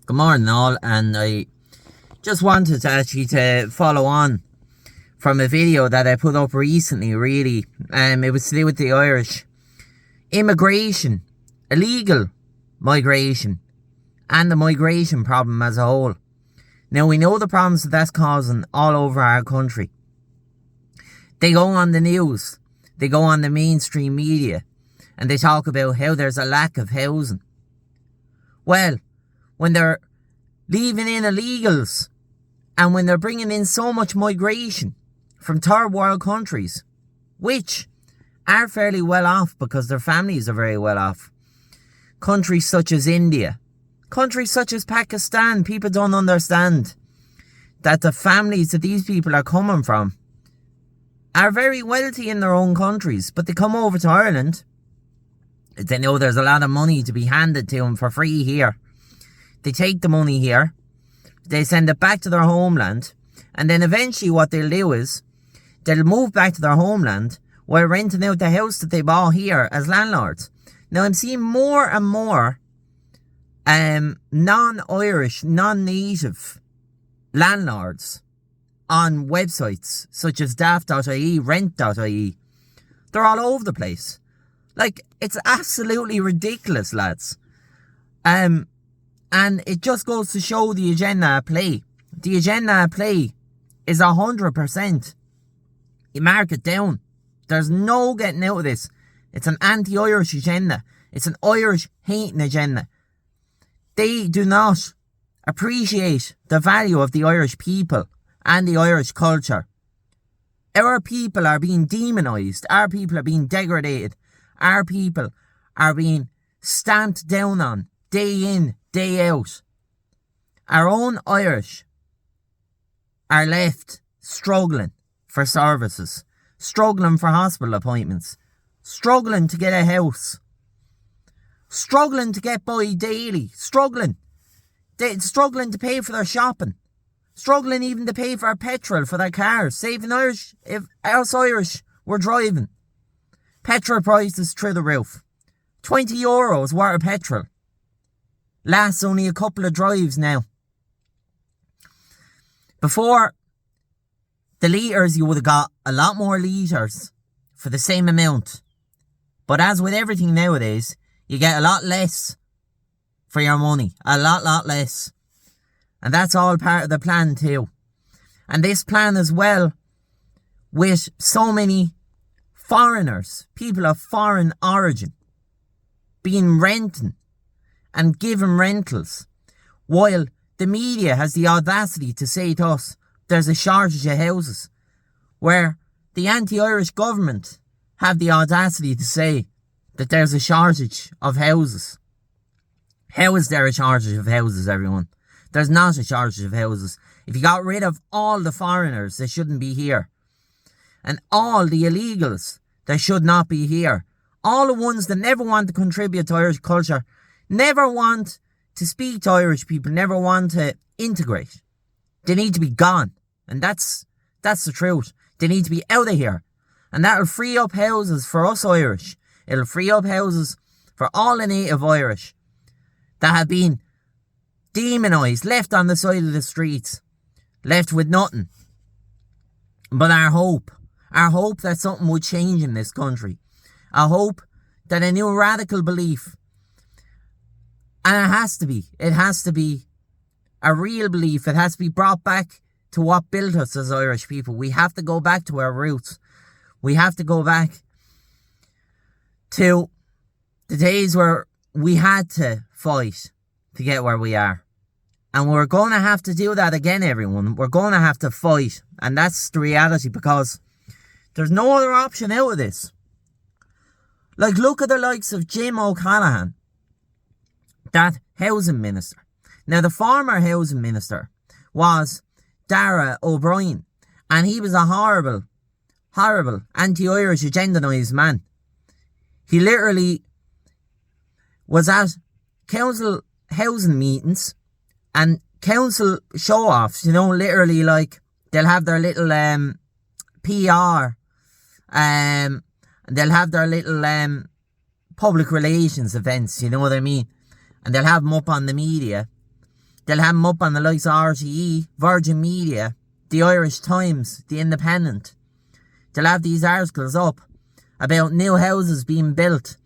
Good morning all, and I just wanted to actually to follow on from a video that I put up recently, really. It was to do with the Irish immigration, illegal migration, and the migration problem as a whole. Now, we know the problems that that's causing all over our country. They go on the news, they go on the mainstream media, and they talk about how there's a lack of housing. Well, when they're leaving in illegals and when they're bringing in so much migration from third world countries, which are fairly well off because their families are very well off, countries such as India, countries such as Pakistan, people don't understand that the families that these people are coming from are very wealthy in their own countries, but they come over to Ireland. They know there's a lot of money to be handed to them for free here. They take the money here, they send it back to their homeland, and then eventually what they'll do is they'll move back to their homeland while renting out the house that they bought here as landlords. Now, I'm seeing more and more non-Irish, non-native landlords on websites such as daft.ie, rent.ie. They're all over the place. Like, it's absolutely ridiculous, lads. And it just goes to show the agenda at play. The agenda at play is 100%. You mark it down. There's no getting out of this. It's an anti-Irish agenda. It's an Irish hating agenda. They do not appreciate the value of the Irish people and the Irish culture. Our people are being demonised. Our people are being degraded. Our people are being stamped down on day in, day out. Our own Irish are left struggling for services, struggling for hospital appointments, struggling to get a house, struggling to get by daily, struggling to pay for their shopping, struggling even to pay for petrol for their cars. Saving Irish, if us Irish were driving, petrol prices through the roof. €20 worth of petrol. Lasts only a couple of drives now. Before, the litres, you would have got a lot more litres for the same amount. But as with everything nowadays, you get a lot less for your money. A lot less. And that's all part of the plan too. And this plan as well, with so many foreigners, people of foreign origin, being renting and given rentals, while the media has the audacity to say to us there's a shortage of houses, where the anti-Irish government have the audacity to say that there's a shortage of houses. How is there a shortage of houses, everyone? There's not a shortage of houses. If you got rid of all the foreigners, they shouldn't be here. And all the illegals, they should not be here. All the ones that never want to contribute to Irish culture, never want to speak to Irish people, never want to integrate. They need to be gone. And that's the truth. They need to be out of here. And that'll free up houses for us Irish. It'll free up houses for all the native Irish that have been demonised, left on the side of the streets, left with nothing. But our hope that something would change in this country, our hope that a new radical belief, and it has to be a real belief, it has to be brought back to what built us as Irish people. We have to go back to our roots. We have to go back to the days where we had to fight to get where we are. And we're going to have to do that again, everyone. We're going to have to fight. And that's the reality, because there's no other option out of this. Like, look at the likes of Jim O'Callaghan, that housing minister. Now, the former housing minister was Dara O'Brien. And he was a horrible anti-Irish agendanised man. He literally was at council housing meetings and council show-offs, literally, like, they'll have their little PR, they'll have their little public relations events, you know what I mean? And they'll have them up on the media, They'll have them up on the likes of RTE, Virgin Media, the Irish Times, the Independent. They'll have these articles up about new houses being built,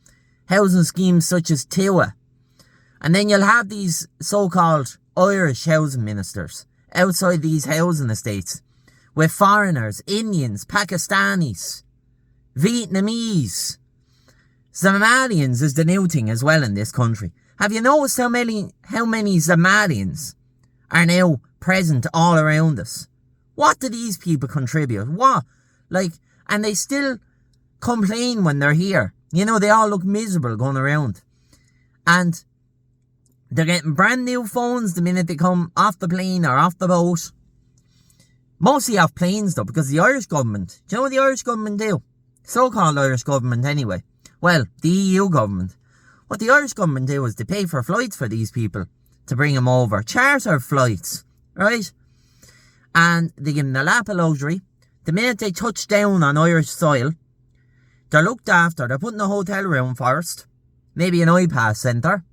housing schemes such as TIWA. And then you'll have these so-called Irish housing ministers outside these housing estates with foreigners, Indians, Pakistanis, Vietnamese. Somalians is the new thing as well in this country. Have you noticed how many Somalians are now present all around us? What do these people contribute? What? And they still complain when they're here. You know, they all look miserable going around. And they're getting brand new phones the minute they come off the plane or off the boat. Mostly off planes though, because the Irish government, do you know what the Irish government do? So-called Irish government anyway. Well, the EU government. What the Irish government do is they pay for flights for these people to bring them over. Charter flights, right? And they give them a lap of luxury. The minute they touch down on Irish soil, they're looked after. They're put in a hotel room first. Maybe an iPass centre.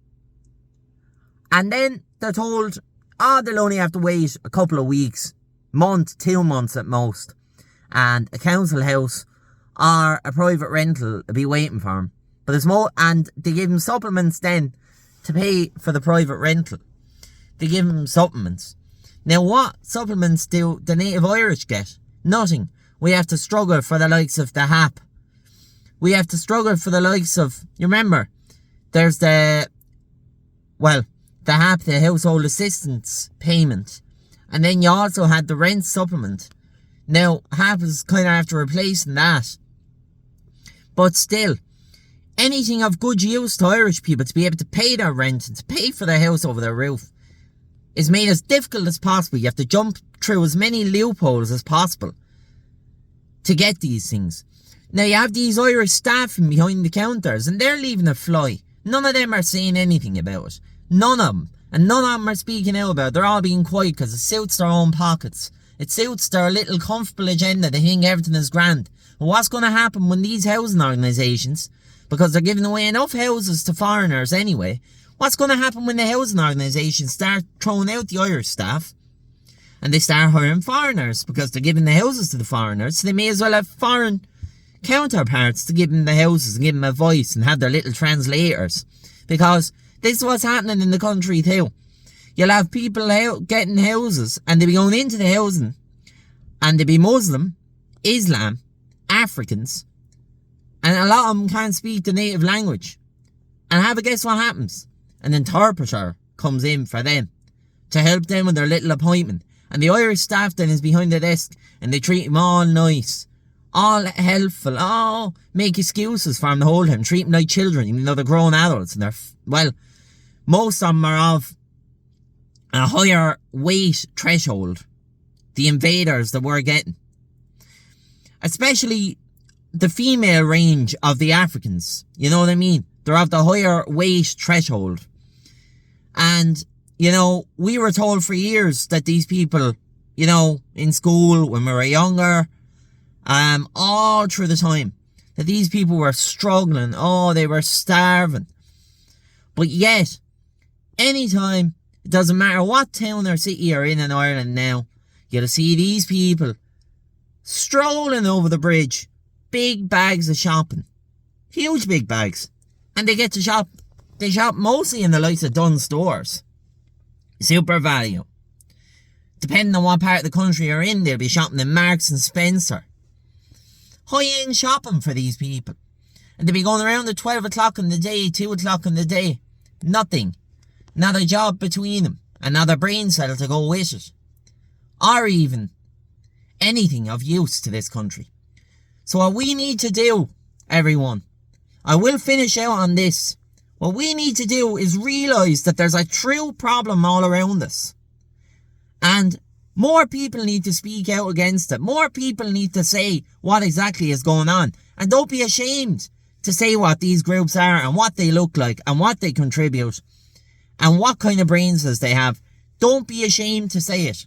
And then they're told, they'll only have to wait a couple of weeks. Month, 2 months at most. And a council house or a private rental will be waiting for them. But there's more, and they give them supplements then to pay for the private rental. They give them supplements. Now what supplements do the native Irish get? Nothing. We have to struggle for the likes of the HAP. We have to struggle for the likes of, you remember, there's the HAP, the household assistance payment. And then you also had the rent supplement. Now, HAP is kind of after replacing that. But still, anything of good use to Irish people to be able to pay their rent and to pay for their house over their roof is made as difficult as possible. You have to jump through as many loopholes as possible to get these things. Now you have these Irish staffing behind the counters and they're leaving it fly. None of them are saying anything about it. None of them. And none of them are speaking out about it. They're all being quiet because it suits their own pockets. It suits their little comfortable agenda. They think everything is grand. But what's going to happen when these housing organisations, because they're giving away enough houses to foreigners anyway, what's going to happen when the housing organisations start throwing out the Irish staff and they start hiring foreigners because they're giving the houses to the foreigners, so they may as well have foreign counterparts to give them the houses and give them a voice and have their little translators, because this is what's happening in the country too. You'll have people out getting houses and they'll be going into the housing and they'll be Muslim, Islam, Africans, and a lot of them can't speak the native language. And have a guess what happens? An interpreter comes in for them to help them with their little appointment. And the Irish staff then is behind the desk and they treat them all nice, all helpful, make excuses for them the whole time, treat them like children, even though they're grown adults. And most of them are of a higher weight threshold, the invaders that we're getting. Especially the female range of the Africans, you know what I mean? They're of the higher weight threshold. And, you know, we were told for years that these people, you know, in school, when we were younger, all through the time, that these people were struggling. They were starving. But yet, anytime, it doesn't matter what town or city you're in Ireland now, you'll see these people strolling over the bridge, big bags of shopping, huge big bags, and they get to shop. They shop mostly in the likes of Dunnes Stores, Super Value. Depending on what part of the country you're in, they'll be shopping in Marks and Spencer. High-end shopping for these people. And they'll be going around at 12 o'clock in the day, 2 o'clock in the day. Nothing. Not a job between them. Another brain cell to go with it. Or even anything of use to this country. So what we need to do, everyone, I will finish out on this. What we need to do is realise that there's a true problem all around us. And more people need to speak out against it. More people need to say what exactly is going on. And don't be ashamed to say what these groups are and what they look like and what they contribute and what kind of brain cells they have. Don't be ashamed to say it.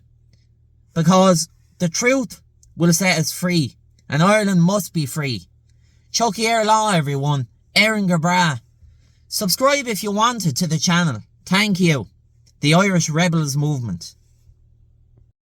Because the truth will set us free. And Ireland must be free. Chucky Air Law, everyone. Erin Gabra. Subscribe if you wanted to the channel. Thank you. the Irish Rebels movement.